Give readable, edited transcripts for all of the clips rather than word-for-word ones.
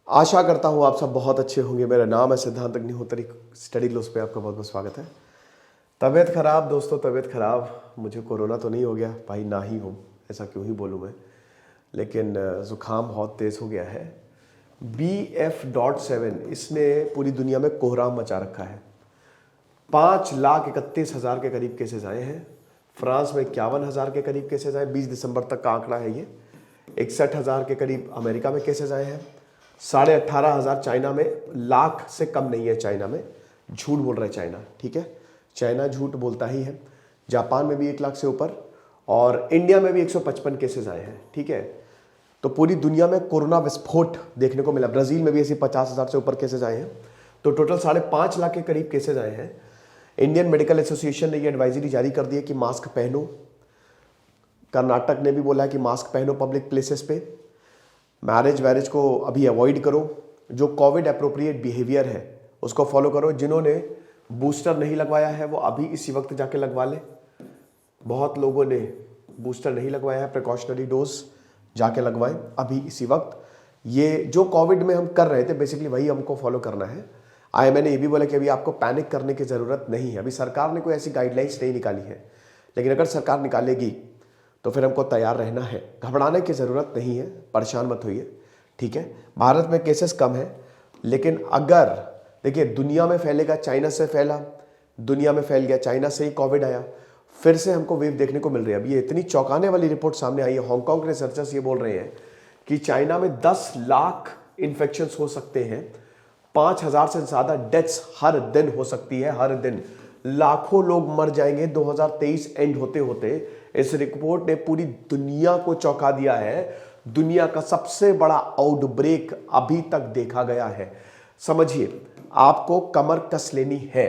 आशा करता हूँ आप सब बहुत अच्छे होंगे। मेरा नाम है सिद्धांत अग्निहोत्री। स्टडी ग्लोस पे आपका बहुत बहुत स्वागत है। तबीयत खराब दोस्तों, तबीयत खराब। मुझे कोरोना तो नहीं हो गया भाई, ना ही हो, ऐसा क्यों ही बोलूँ मैं, लेकिन ज़ुकाम बहुत तेज़ हो गया है। BF.7 इसने पूरी दुनिया में कोहराम मचा रखा है। 5,31,000 के करीब केसेस आए हैं। फ्रांस में 51,000 के करीब केसेस आए, 20 दिसंबर तक का आंकड़ा है ये। 61,000 के करीब अमेरिका में केसेस आए हैं। 18,500 चाइना में, लाख से कम नहीं है चाइना में। झूठ बोल रहा है चाइना, ठीक है, चाइना झूठ बोलता ही है। जापान में भी 1 लाख से ऊपर, और इंडिया में भी 155 केसेस आए हैं, ठीक है। तो पूरी दुनिया में कोरोना विस्फोट देखने को मिला। ब्राजील में भी ऐसी 50,000 से ऊपर केसेस आए हैं। तो टोटल 5.5 लाख के करीब केसेस आए हैं। इंडियन मेडिकल एसोसिएशन ने ये एडवाइजरी जारी कर दी है कि मास्क पहनो। कर्नाटक ने भी बोला है कि मास्क पहनो पब्लिक प्लेसेस पे। मैरिज वैरिज को अभी अवॉइड करो। जो कोविड अप्रोप्रिएट बिहेवियर है उसको फॉलो करो। जिन्होंने बूस्टर नहीं लगवाया है वो अभी इसी वक्त जाके लगवा ले। बहुत लोगों ने बूस्टर नहीं लगवाया है, प्रिकॉशनरी डोज जाके लगवाएं अभी इसी वक्त। ये जो कोविड में हम कर रहे थे बेसिकली वही हमको फॉलो करना है। मैंने ये भी बोला कि अभी आपको पैनिक करने की ज़रूरत नहीं है। अभी सरकार ने कोई ऐसी गाइडलाइंस नहीं निकाली है, लेकिन अगर सरकार निकालेगी तो फिर हमको तैयार रहना है। घबराने की ज़रूरत नहीं है, परेशान मत होइए, ठीक है। भारत में केसेस कम है, लेकिन अगर देखिए दुनिया में फैलेगा, चाइना से फैला, दुनिया में फैल गया, चाइना से ही कोविड आया, फिर से हमको वेव देखने को मिल रही है। अब ये इतनी चौंकाने वाली रिपोर्ट सामने आई है। हांगकांग के रिसर्चर्स ये बोल रहे हैं कि चाइना में 10 लाख इन्फेक्शन हो सकते हैं, 5,000 से ज़्यादा डेथ्स हर दिन हो सकती है। हर दिन लाखों लोग मर जाएंगे 2023 एंड होते होते। इस रिपोर्ट ने पूरी दुनिया को चौंका दिया है। दुनिया का सबसे बड़ा आउटब्रेक अभी तक देखा गया है। समझिए, आपको कमर कस लेनी है।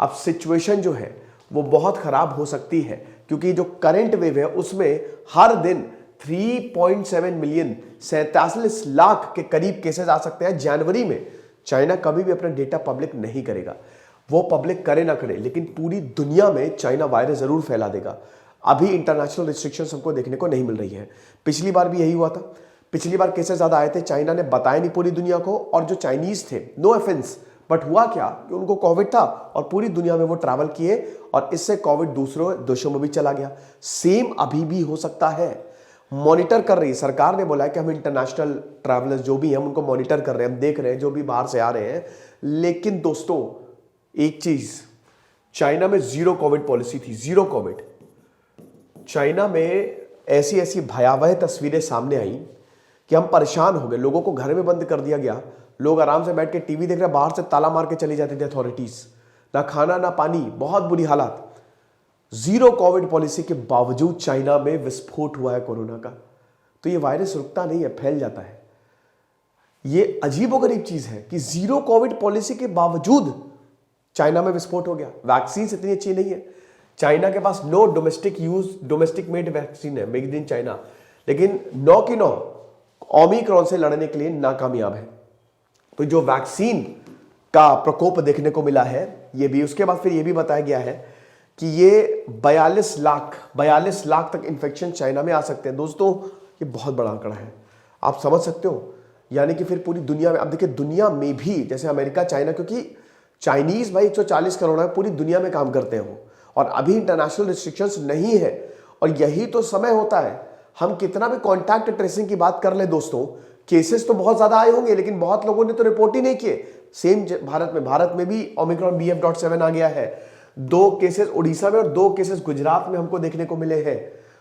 अब सिचुएशन जो है वो बहुत खराब हो सकती है, क्योंकि जो करंट वेव है उसमें हर दिन 3.7 मिलियन, 47 लाख के करीब केसेस आ सकते हैं जनवरी में। चाइना कभी भी अपना डेटा पब्लिक नहीं करेगा, वो पब्लिक करे ना करे, लेकिन पूरी दुनिया में चाइना वायरस जरूर फैला देगा। अभी इंटरनेशनल रिस्ट्रिक्शंस हमको देखने को नहीं मिल रही है। पिछली बार भी यही हुआ था। पिछली बार केसेस ज्यादा आए थे, चाइना ने बताया नहीं पूरी दुनिया को, और जो चाइनीज थे, नो ऑफेंस, बट हुआ क्या कि उनको कोविड था और पूरी दुनिया में वो ट्रैवल किए, और इससे कोविड दूसरों देशों में भी चला गया। सेम अभी भी हो सकता है। मॉनिटर कर रही है सरकार ने बोला है कि हम इंटरनेशनल ट्रैवलर्स जो भी हैं उनको मॉनिटर कर रहे हैं, हम देख रहे हैं जो भी बाहर से आ रहे हैं। लेकिन दोस्तों एक चीज, चाइना में जीरो कोविड पॉलिसी थी, जीरो कोविड। चाइना में ऐसी ऐसी भयावह तस्वीरें सामने आई कि हम परेशान हो गए। लोगों को घर में बंद कर दिया गया। लोग आराम से बैठ के टीवी देख रहे हैं, बाहर से ताला मार के चली जाती थी अथॉरिटीज। ना खाना ना पानी, बहुत बुरी हालत। जीरो कोविड पॉलिसी के बावजूद चाइना में विस्फोट हुआ है कोरोना का। तो ये वायरस रुकता नहीं है, फैल जाता है। ये अजीबोगरीब चीज है कि जीरो कोविड पॉलिसी के बावजूद चाइना में विस्फोट हो गया। वैक्सीन इतनी अच्छी नहीं है। चाइना के पास no domestic use, domestic made vaccine है, मेड इन चाइना, लेकिन 9 की 9 ओमिक्रॉन से लड़ने के लिए नाकामयाब है। तो जो वैक्सीन का प्रकोप देखने को मिला है ये भी, उसके बाद फिर ये भी बताया गया है कि ये 42 लाख तक इन्फेक्शन चाइना में आ सकते हैं। दोस्तों ये बहुत बड़ा आंकड़ा है, आप समझ सकते हो। यानी कि फिर पूरी दुनिया में, अब देखिए दुनिया में भी, जैसे अमेरिका, चाइना, क्योंकि चाइनीज भाई 140 करोड़ है, पूरी दुनिया में काम करते हैं वो, और अभी इंटरनेशनल रिस्ट्रिक्शंस नहीं है। और यही तो समय होता है, हम कितना भी कॉन्टैक्ट ट्रेसिंग की बात कर ले दोस्तों, केसेस तो बहुत ज्यादा आए होंगे लेकिन बहुत लोगों ने तो रिपोर्ट ही नहीं किए। सेम भारत में भी ओमिक्रॉन BF.7 आ गया है। 2 केसेस उड़ीसा में और 2 केसेस गुजरात में हमको देखने को मिले हैं।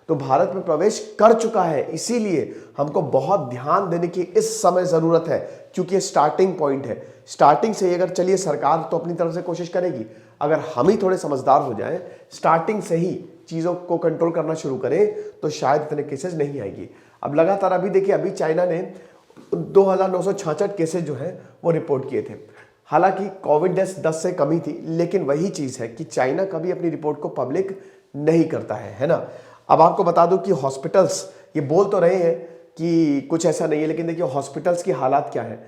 तो भारत में प्रवेश कर चुका है। इसीलिए हमको बहुत ध्यान देने की इस समय जरूरत है, क्योंकि ये स्टार्टिंग पॉइंट है। स्टार्टिंग से ही अगर चलिए, सरकार तो अपनी तरफ से कोशिश करेगी, अगर हम ही थोड़े समझदार हो जाएं, स्टार्टिंग से ही चीजों को कंट्रोल करना शुरू करें, तो शायद इतने केसेस नहीं आएगी। अब लगातार अभी देखिए, अभी चाइना ने 2,966 केसेस जो है वो रिपोर्ट किए थे। हालांकि कोविड डेथ 10 से कम ही थी, लेकिन वही चीज है कि चाइना कभी अपनी रिपोर्ट को पब्लिक नहीं करता है ना। अब आपको बता दूं कि हॉस्पिटल्स ये बोल तो रहे हैं कि कुछ ऐसा नहीं है, लेकिन देखिए हॉस्पिटल्स की हालात क्या है।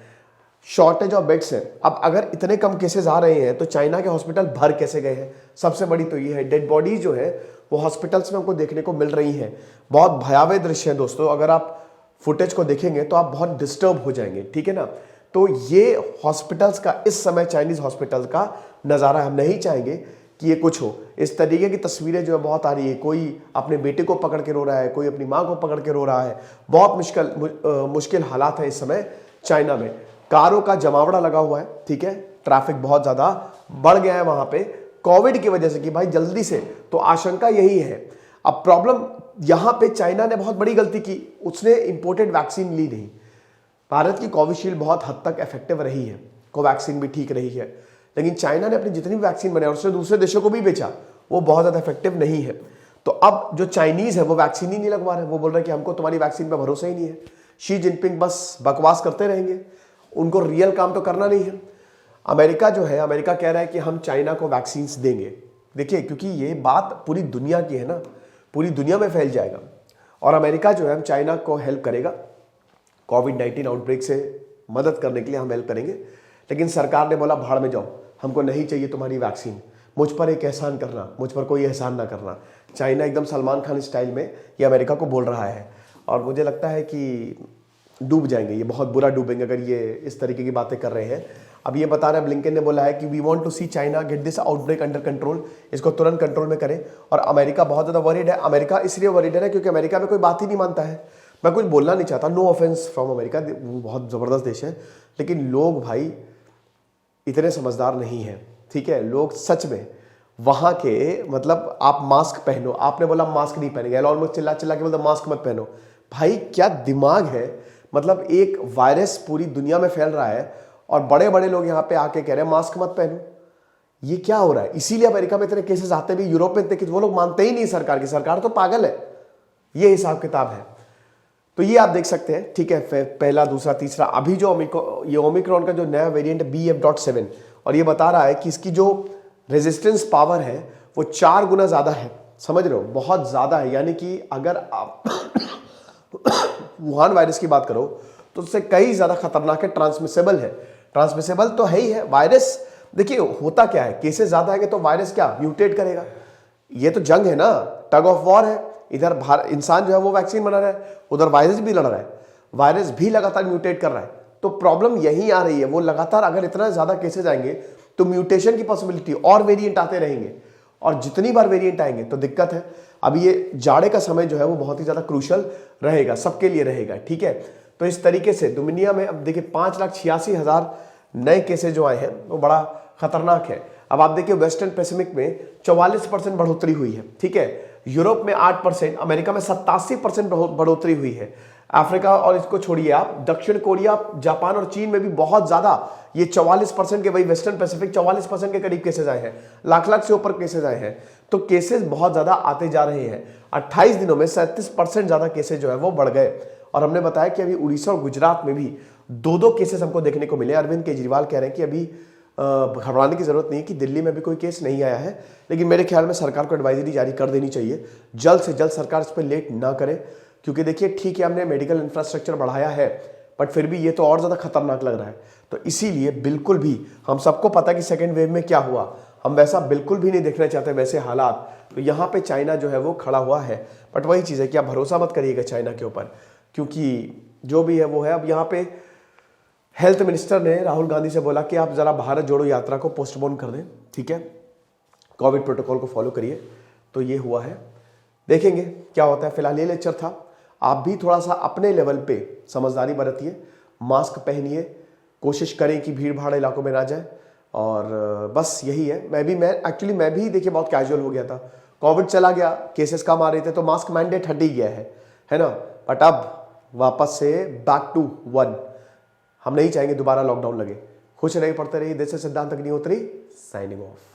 शॉर्टेज ऑफ बेड्स है। अब अगर इतने कम केसेस आ रहे हैं तो चाइना के हॉस्पिटल भर कैसे गए हैं? सबसे बड़ी तो ये है, डेड बॉडीज जो है वो हॉस्पिटल्स में हमको देखने को मिल रही हैं। बहुत भयावह दृश्य है दोस्तों, अगर आप फुटेज को देखेंगे तो आप बहुत डिस्टर्ब हो जाएंगे, ठीक है ना। तो ये हॉस्पिटल्स का इस समय चाइनीज हॉस्पिटल का नज़ारा हम नहीं चाहेंगे कि ये कुछ हो। इस तरीके की तस्वीरें जो है बहुत आ रही है, कोई अपने बेटे को पकड़ के रो रहा है, कोई अपनी माँ को पकड़ के रो रहा है। बहुत मुश्किल हालात है इस समय चाइना में। कारों का जमावड़ा लगा हुआ है, ठीक है, ट्रैफिक बहुत ज़्यादा बढ़ गया है वहाँ पे कोविड की वजह से कि भाई जल्दी से, तो आशंका यही है। अब प्रॉब्लम यहाँ पे चाइना ने बहुत बड़ी गलती की, उसने इंपोर्टेड वैक्सीन ली नहीं। भारत की कोविशील्ड बहुत हद तक इफेक्टिव रही है, कोवैक्सीन भी ठीक रही है, लेकिन चाइना ने अपनी जितनी भी वैक्सीन बनाई और उसने दूसरे देशों को भी बेचा, वो बहुत ज़्यादा इफेक्टिव नहीं है। तो अब जो चाइनीज़ है वो वैक्सीन ही नहीं लगवा रहे, वो बोल रहे हैं कि हमको तुम्हारी वैक्सीन पर भरोसा ही नहीं है। शी जिनपिंग बस बकवास करते रहेंगे, उनको रियल काम तो करना नहीं है। अमेरिका जो है, अमेरिका कह रहा है कि हम चाइना को वैक्सीन देंगे। देखिए, क्योंकि ये बात पूरी दुनिया की है ना, पूरी दुनिया में फैल जाएगा, और अमेरिका जो है हम चाइना को हेल्प करेगा, कोविड-19 आउटब्रेक से मदद करने के लिए हम हेल्प करेंगे। लेकिन सरकार ने बोला भाड़ में जाओ, हमको नहीं चाहिए तुम्हारी वैक्सीन, मुझ पर एक एहसान करना, मुझ पर कोई एहसान ना करना। चाइना एकदम सलमान खान स्टाइल में ये अमेरिका को बोल रहा है, और मुझे लगता है कि डूब जाएंगे, ये बहुत बुरा डूबेंगे अगर ये इस तरीके की बातें कर रहे हैं। अब ये बता रहे हैं, ब्लिंकन ने बोला है कि we want to see China get this outbreak under control, इसको तुरंत कंट्रोल में करें। और अमेरिका बहुत ज़्यादा वरीड है। अमेरिका इसलिए वरीड है क्योंकि अमेरिका में कोई बात ही नहीं मानता है। मैं कुछ बोलना नहीं चाहता, नो ऑफेंस फ्रॉम अमेरिका, वो बहुत ज़बरदस्त देश है, लेकिन लोग भाई इतने समझदार नहीं हैं, ठीक है। लोग सच में वहाँ के, मतलब आप मास्क पहनो, आपने बोला मास्क नहीं पहनेंगे, एलोन मस्क चिल्ला चिल्ला के बोलता मास्क मत पहनो। भाई क्या दिमाग है, मतलब एक वायरस पूरी दुनिया में फैल रहा है और बड़े बड़े लोग यहाँ पे आके कह रहे हैं मास्क मत पहनो। ये क्या हो रहा है? इसीलिए अमेरिका में इतने केसेस आते भी, यूरोप में इतने केसेस, वो लोग मानते ही नहीं सरकार की, सरकार तो पागल है। ये हिसाब किताब है। तो ये आप देख सकते हैं, ठीक है, पहला, दूसरा, तीसरा। अभी जो ये ओमिक्रॉन का जो नया वेरिएंट BF.7, और ये बता रहा है कि इसकी जो रेजिस्टेंस पावर है वो 4 गुना ज़्यादा है, समझ रहे हो, बहुत ज़्यादा है। यानी कि अगर आप वुहान वायरस की बात करो तो उससे कई ज़्यादा खतरनाक है, ट्रांसमिसेबल है। ट्रांसमिसेबल तो है ही है वायरस। देखिए होता क्या है, केसेस ज़्यादा है तो वायरस क्या म्यूटेट करेगा। ये तो जंग है ना, टग ऑफ वॉर है। इधर इंसान जो है वो वैक्सीन बना रहा है, उधर वायरस भी लड़ रहा है, वायरस भी लगातार म्यूटेट कर रहा है। तो प्रॉब्लम यही आ रही है, वो लगातार अगर इतना ज़्यादा केसेस आएंगे तो म्यूटेशन की पॉसिबिलिटी, और वेरिएंट आते रहेंगे, और जितनी बार वेरिएंट आएंगे तो दिक्कत है। अब ये जाड़े का समय जो है वो बहुत ही ज़्यादा क्रूशल रहेगा, सबके लिए रहेगा, ठीक है। तो इस तरीके से दुनिया में अब देखिए 5,86,000 नए केसेस जो आए हैं वो बड़ा खतरनाक है। अब आप देखिए वेस्टर्न पैसिफिक में 44% बढ़ोतरी हुई है, ठीक है। यूरोप में 8%, अमेरिका में 87% बढ़ोतरी हुई है। अफ्रीका और इसको छोड़िए आप, दक्षिण कोरिया, जापान और चीन में भी बहुत ज्यादा, ये 44% के, वही वेस्टर्न पैसिफिक 44% के करीब केसेस आए हैं, लाख से ऊपर केसेस आए हैं। तो केसेस बहुत ज्यादा आते जा रहे हैं। 28 दिनों में 37% ज्यादा केसेस जो है वो बढ़ गए। और हमने बताया कि अभी उड़ीसा और गुजरात में भी 2-2 केसेस हमको देखने को मिले। अरविंद केजरीवाल कह रहे हैं कि अभी घबराने की जरूरत नहीं है, कि दिल्ली में भी कोई केस नहीं आया है, लेकिन मेरे ख्याल में सरकार को एडवाइजरी जारी कर देनी चाहिए, जल्द से जल्द सरकार इस पर लेट ना करे। क्योंकि देखिए ठीक है, हमने मेडिकल इंफ्रास्ट्रक्चर बढ़ाया है, बट फिर भी ये तो और ज़्यादा खतरनाक लग रहा है। तो इसीलिए बिल्कुल भी, हम सबको पता है कि सेकेंड वेव में क्या हुआ, हम वैसा बिल्कुल भी नहीं देखना चाहते, वैसे हालात। तो यहाँ पे चाइना जो है वो खड़ा हुआ है, बट वही चीज़ है कि आप भरोसा मत करिएगा चाइना के ऊपर, क्योंकि जो भी है वो है। अब यहाँ पे हेल्थ मिनिस्टर ने राहुल गांधी से बोला कि आप ज़रा भारत जोड़ो यात्रा को पोस्टपोन कर दें, ठीक है, कोविड प्रोटोकॉल को फॉलो करिए। तो ये हुआ है, देखेंगे क्या होता है। फिलहाल ये लेक्चर था। आप भी थोड़ा सा अपने लेवल पे समझदारी बरतिए, मास्क पहनिए, कोशिश करें कि भीड़ भाड़ इलाकों में ना जाए, और बस यही है। मैं भी देखिए बहुत कैजुअल हो गया था, कोविड चला गया, केसेस कम आ रहे थे तो मास्क मैंडेट हट ही गया है ना। बट अब वापस से बैक टू 1, हम नहीं चाहेंगे दोबारा लॉकडाउन लगे। खुश रहिए, पढ़ते रहिए। दिस इज सिद्धांत अग्निहोत्री, साइनिंग ऑफ।